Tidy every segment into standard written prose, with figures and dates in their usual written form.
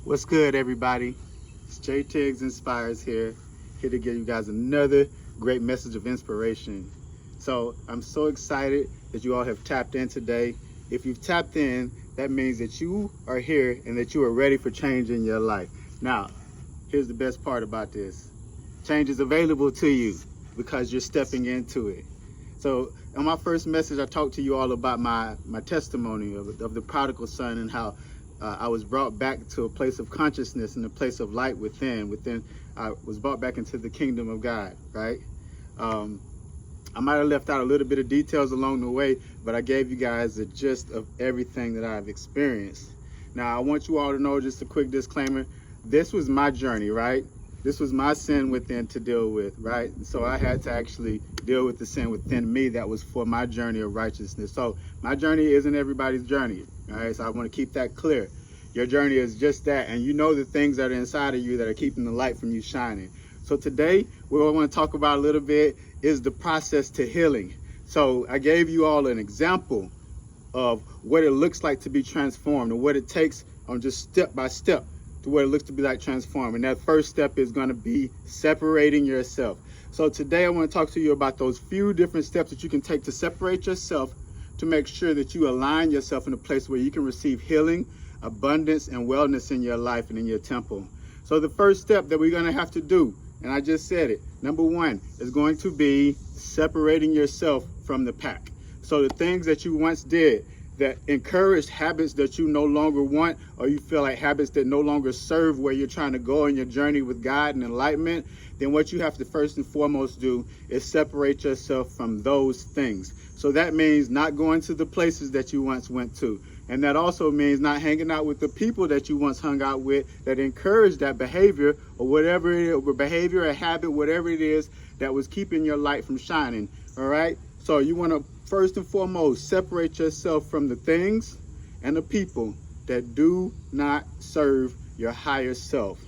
What's good, everybody? It's J Tiggs Inspires here to give you guys another great message of inspiration. So I'm so excited that you all have tapped in today. If you've tapped in, that means that you are here and that you are ready for change in your life. Now, here's the best part about this. Change is available to you because you're stepping into it. So in my first message, I talked to you all about my testimony of the prodigal son and how I was brought back to a place of consciousness and a place of light within. I was brought back into the kingdom of God, right? I might have left out a little bit of details along the way, but I gave you guys the gist of everything that I've experienced. Now, I want you all to know, just a quick disclaimer, this was my journey, right? This was my sin within to deal with, right? So I had to actually deal with the sin within me that was for my journey of righteousness. So my journey isn't everybody's journey, all right? So I want to keep that clear. Your journey is just that, and you know the things that are inside of you that are keeping the light from you shining. So today, what I want to talk about a little bit is the process to healing. So I gave you all an example of what it looks like to be transformed and what it takes on just step by step to what it looks to be like transformed. And that first step is going to be separating yourself. So today I want to talk to you about those few different steps that you can take to separate yourself to make sure that you align yourself in a place where you can receive healing, abundance, and wellness in your life and in your temple. So the first step that we're going to have to do, and I just said it, number one is going to be separating yourself from the pack. So the things that you once did that encouraged habits that you no longer want, or you feel like habits that no longer serve where you're trying to go in your journey with God and enlightenment, then what you have to first and foremost do is separate yourself from those things. So that means not going to the places that you once went to. And that also means not hanging out with the people that you once hung out with that encouraged that behavior or whatever it is, or behavior, a habit, whatever it is that was keeping your light from shining. All right. So you want to first and foremost separate yourself from the things and the people that do not serve your higher self.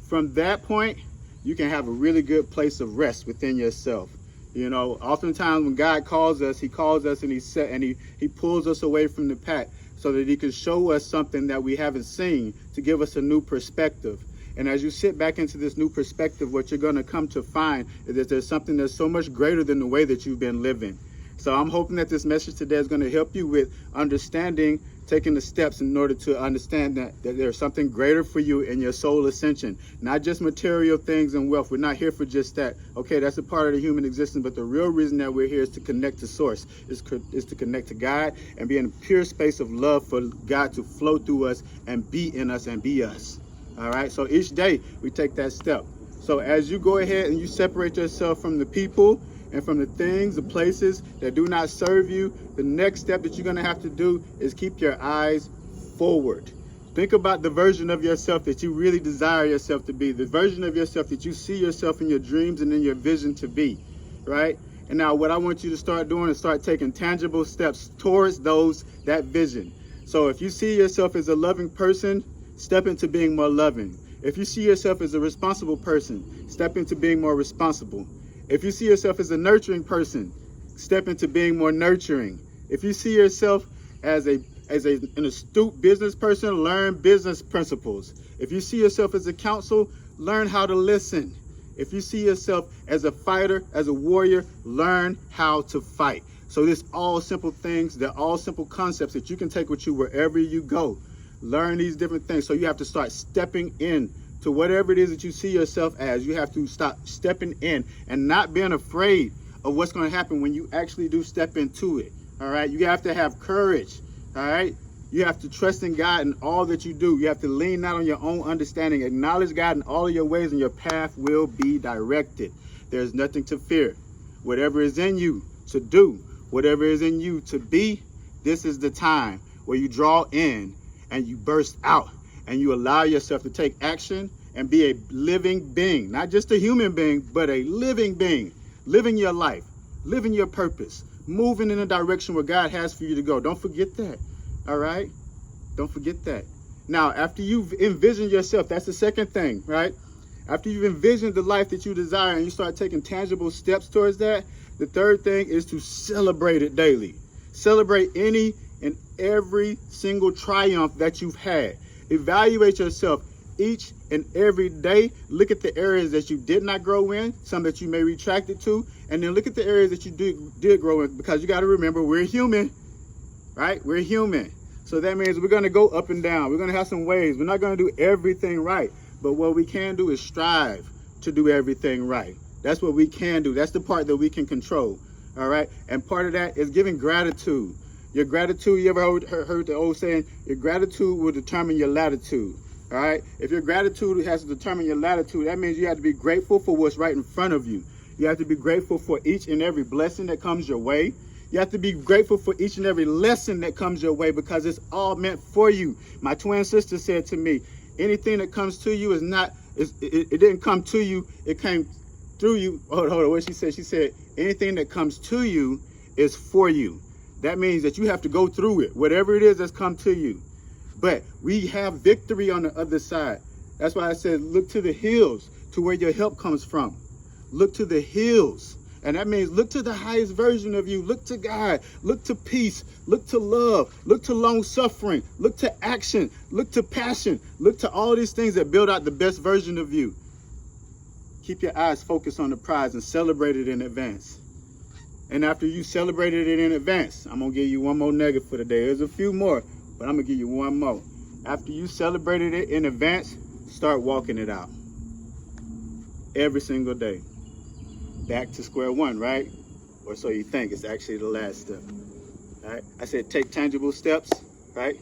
From that point, you can have a really good place of rest within yourself. You know, oftentimes when God calls us, he calls us and he pulls us away from the pack so that he can show us something that we haven't seen, to give us a new perspective. And as you sit back into this new perspective, what you're going to come to find is that there's something that's so much greater than the way that you've been living. So I'm hoping that this message today is going to help you with understanding, taking the steps in order to understand that there's something greater for you in your soul ascension. Not just material things and wealth. We're not here for just that. Okay, that's a part of the human existence, but the real reason that we're here is to connect to source, is to connect to God and be in a pure space of love for God to flow through us and be in us and be us. All right, so each day we take that step. So as you go ahead and you separate yourself from the people and from the things, the places that do not serve you, the next step that you're going to have to do is keep your eyes forward. Think about the version of yourself that you really desire yourself to be, the version of yourself that you see yourself in your dreams and in your vision to be, right? And now what I want you to start doing is start taking tangible steps towards that vision. So if you see yourself as a loving person, step into being more loving. If you see yourself as a responsible person, step into being more responsible. If you see yourself as a nurturing person, step into being more nurturing. If you see yourself as an astute business person, learn business principles. If you see yourself as a counsel, learn how to listen. If you see yourself as a fighter, as a warrior, learn how to fight. So this all simple things, they're all simple concepts that you can take with you wherever you go. Learn these different things. So you have to start stepping in to whatever it is that you see yourself as. You have to stop stepping in and not being afraid of what's going to happen when you actually do step into it. All right. You have to have courage. All right. You have to trust in God in all that you do. You have to lean not on your own understanding. Acknowledge God in all of your ways and your path will be directed. There's nothing to fear. Whatever is in you to do, whatever is in you to be, this is the time where you draw in and you burst out and you allow yourself to take action and be a living being, not just a human being, but a living being, living your life, living your purpose, moving in the direction where God has for you to go. Don't forget that. All right. Don't forget that. Now, after you've envisioned yourself, that's the second thing, right? After you've envisioned the life that you desire and you start taking tangible steps towards that, the third thing is to celebrate it daily. Celebrate any and every single triumph that you've had. Evaluate yourself each and every day. Look at the areas that you did not grow in, some that you may retract it to, and then look at the areas that you did grow in, because you got to remember, we're human, right? We're human. So that means we're going to go up and down. We're going to have some waves. We're not going to do everything right. But what we can do is strive to do everything right. That's what we can do. That's the part that we can control. All right. And part of that is giving gratitude. Your gratitude, you ever heard the old saying, your gratitude will determine your latitude. All right. If your gratitude has to determine your latitude, that means you have to be grateful for what's right in front of you. You have to be grateful for each and every blessing that comes your way. You have to be grateful for each and every lesson that comes your way, because it's all meant for you. My twin sister said to me, anything that comes to you is not, it didn't come to you, it came through you. Hold on, what she said? She said, anything that comes to you is for you. That means that you have to go through it, whatever it is that's come to you. But we have victory on the other side. That's why I said, look to the hills, to where your help comes from. Look to the hills. And that means look to the highest version of you. Look to God. Look to peace. Look to love. Look to long suffering. Look to action. Look to passion. Look to all these things that build out the best version of you. Keep your eyes focused on the prize and celebrate it in advance. And after you celebrated it in advance, I'm going to give you one more nugget for the day. There's a few more, but I'm going to give you one more. After you celebrated it in advance, start walking it out. Every single day. Back to square one, right? Or so you think. It's actually the last step. All right? I said take tangible steps, right?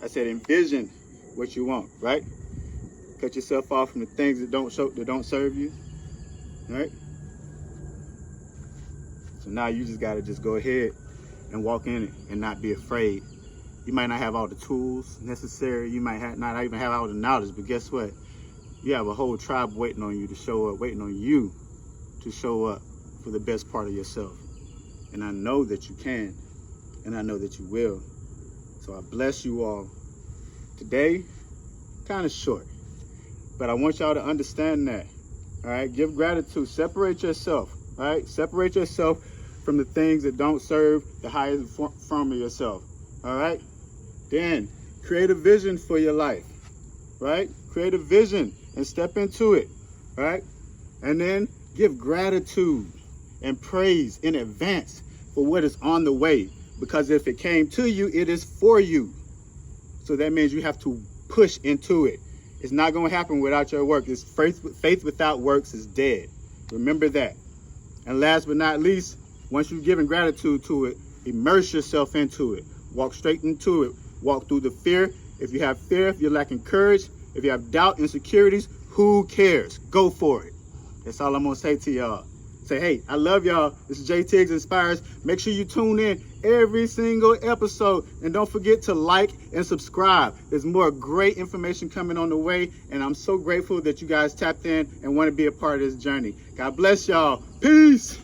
I said envision what you want, right? Cut yourself off from the things that don't serve you. All right? So now you just got to just go ahead and walk in it and not be afraid. You might not have all the tools necessary. You might not even have all the knowledge, but guess what? You have a whole tribe waiting on you to show up, waiting on you to show up for the best part of yourself. And I know that you can, and I know that you will. So I bless you all. Today, kind of short, but I want y'all to understand that. All right, give gratitude. Separate yourself. All right, separate yourself from the things that don't serve the highest form of yourself. All right, then create a vision for your life. Right, create a vision and step into it. All right, and then give gratitude and praise in advance for what is on the way, because if it came to you, it is for you. So that means you have to push into it. It's not going to happen without your work. It's faith without works is dead. Remember that. And last but not least, once you've given gratitude to it, immerse yourself into it. Walk straight into it. Walk through the fear. If you have fear, if you're lacking courage, if you have doubt, insecurities, who cares? Go for it. That's all I'm going to say to y'all. Say, hey, I love y'all. This is J Tiggs Inspires. Make sure you tune in every single episode. And don't forget to like and subscribe. There's more great information coming on the way. And I'm so grateful that you guys tapped in and want to be a part of this journey. God bless y'all. Peace.